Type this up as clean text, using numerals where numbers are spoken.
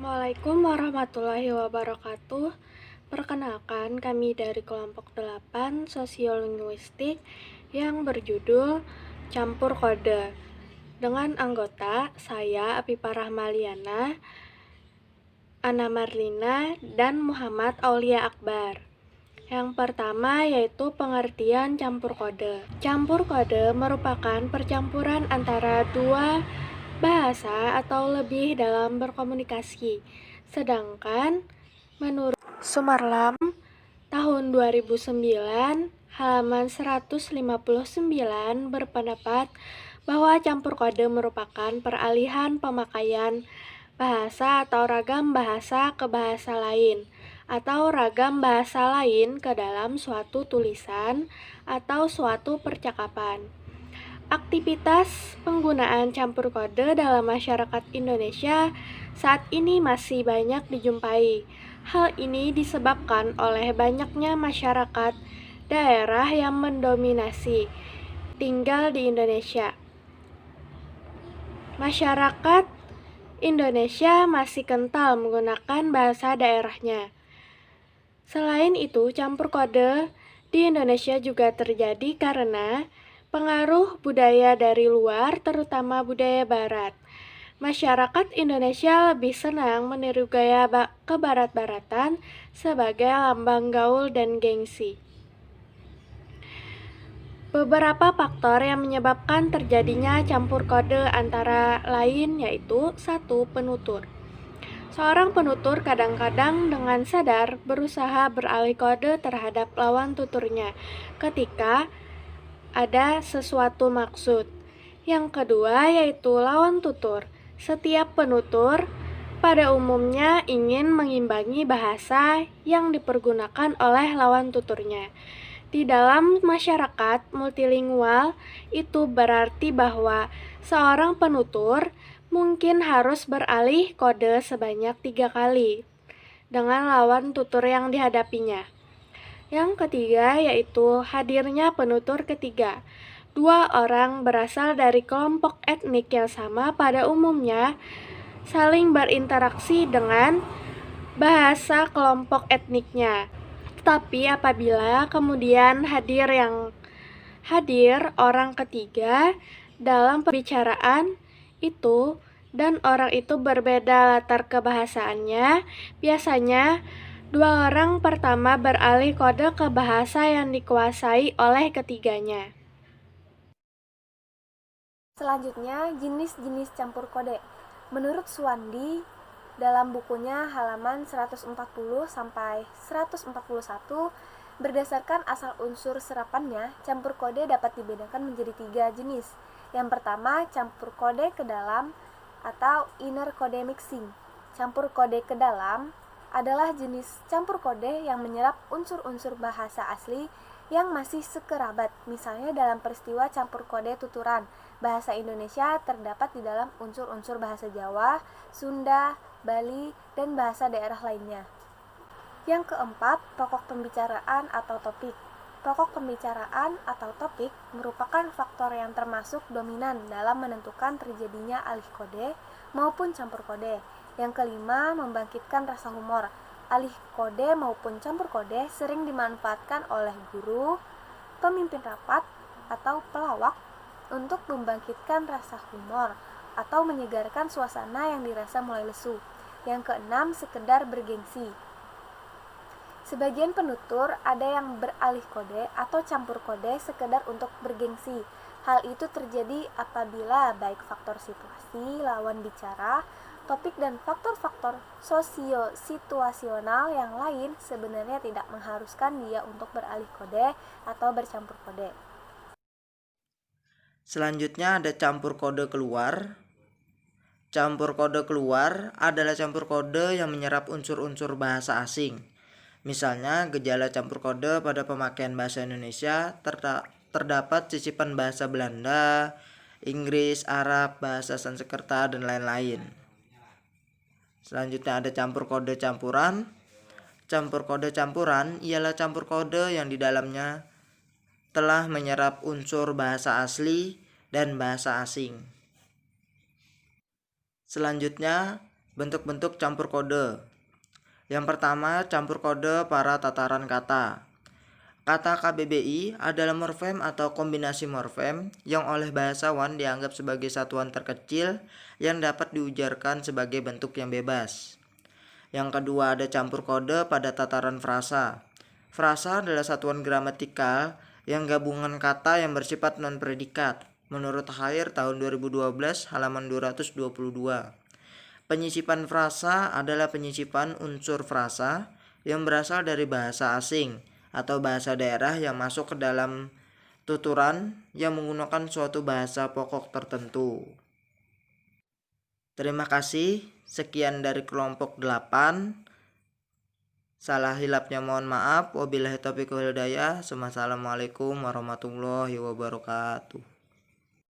Assalamualaikum warahmatullahi wabarakatuh. Perkenalkan, kami dari kelompok 8 Sosiolinguistik yang berjudul Campur Kode. Dengan anggota saya Apipa Rahmaliana, Ana Marlina, dan Muhammad Aulia Akbar. Yang pertama yaitu pengertian campur kode. Campur kode merupakan percampuran antara dua bahasa atau lebih dalam berkomunikasi. Sedangkan menurut Sumarlam tahun 2009 halaman 159 berpendapat bahwa campur kode merupakan peralihan pemakaian bahasa atau ragam bahasa ke bahasa lain atau ragam bahasa lain ke dalam suatu tulisan atau suatu percakapan. Aktivitas penggunaan campur kode dalam masyarakat Indonesia saat ini masih banyak dijumpai. Hal ini disebabkan oleh banyaknya masyarakat daerah yang mendominasi tinggal di Indonesia. Masyarakat Indonesia masih kental menggunakan bahasa daerahnya. Selain itu, campur kode di Indonesia juga terjadi karena pengaruh budaya dari luar, terutama budaya barat. Masyarakat Indonesia lebih senang meniru gaya kebarat-baratan sebagai lambang gaul dan gengsi. Beberapa faktor yang menyebabkan terjadinya campur kode antara lain yaitu 1. Penutur. Seorang penutur kadang-kadang dengan sadar berusaha beralih kode terhadap lawan tuturnya ketika ada sesuatu maksud. Yang kedua yaitu lawan tutur. Setiap penutur pada umumnya ingin mengimbangi bahasa yang dipergunakan oleh lawan tuturnya. Di dalam masyarakat multilingual, itu berarti bahwa seorang penutur mungkin harus beralih kode sebanyak 3 kali dengan lawan tutur yang dihadapinya. Yang ketiga yaitu hadirnya penutur ketiga. Dua orang berasal dari kelompok etnik yang sama pada umumnya saling berinteraksi dengan bahasa kelompok etniknya. Tetapi apabila kemudian hadir orang ketiga dalam pembicaraan itu dan orang itu berbeda latar kebahasaannya, biasanya dua orang pertama beralih kode ke bahasa yang dikuasai oleh ketiganya. Selanjutnya, jenis-jenis campur kode. Menurut Suwandi, dalam bukunya halaman 140 sampai 141, berdasarkan asal unsur serapannya, campur kode dapat dibedakan menjadi 3 jenis. Yang pertama, campur kode ke dalam atau inner kode mixing. Campur kode ke dalam adalah jenis campur kode yang menyerap unsur-unsur bahasa asli yang masih sekerabat. Misalnya dalam peristiwa campur kode tuturan, bahasa Indonesia terdapat di dalam unsur-unsur bahasa Jawa, Sunda, Bali, dan bahasa daerah lainnya. Yang keempat, pokok pembicaraan atau topik. Pokok pembicaraan atau topik merupakan faktor yang termasuk dominan dalam menentukan terjadinya alih kode maupun campur kode. Yang kelima, membangkitkan rasa humor. Alih kode maupun campur kode sering dimanfaatkan oleh guru, pemimpin rapat, atau pelawak untuk membangkitkan rasa humor atau menyegarkan suasana yang dirasa mulai lesu. Yang keenam, sekedar bergengsi. Sebagian penutur ada yang beralih kode atau campur kode sekedar untuk bergengsi. Hal itu terjadi apabila baik faktor situasi, lawan bicara, topik, dan faktor-faktor sosio-situasional yang lain sebenarnya tidak mengharuskan dia untuk beralih kode atau bercampur kode. Selanjutnya ada campur kode keluar. Campur kode keluar adalah campur kode yang menyerap unsur-unsur bahasa asing. Misalnya, gejala campur kode pada pemakaian bahasa Indonesia terdapat cicipan bahasa Belanda, Inggris, Arab, bahasa Sanskerta, dan lain-lain. Selanjutnya ada campur kode campuran. Campur kode campuran ialah campur kode yang di dalamnya telah menyerap unsur bahasa asli dan bahasa asing. Selanjutnya, Bentuk-bentuk campur kode. Yang pertama, campur kode para tataran kata. Kata KBBI adalah morfem atau kombinasi morfem yang oleh bahasawan dianggap sebagai satuan terkecil yang dapat diujarkan sebagai bentuk yang bebas. Yang kedua, ada campur kode pada tataran frasa. Frasa adalah satuan gramatikal yang gabungan kata yang bersifat non-predikat. Menurut Hair tahun 2012 halaman 222. Penyisipan frasa adalah penyisipan unsur frasa yang berasal dari bahasa asing atau bahasa daerah yang masuk ke dalam tuturan yang menggunakan suatu bahasa pokok tertentu. Terima kasih, sekian dari kelompok 8. Salah hilapnya mohon maaf. Wabillahi taufiq wal hidayah. Wassalamualaikum warahmatullahi wabarakatuh.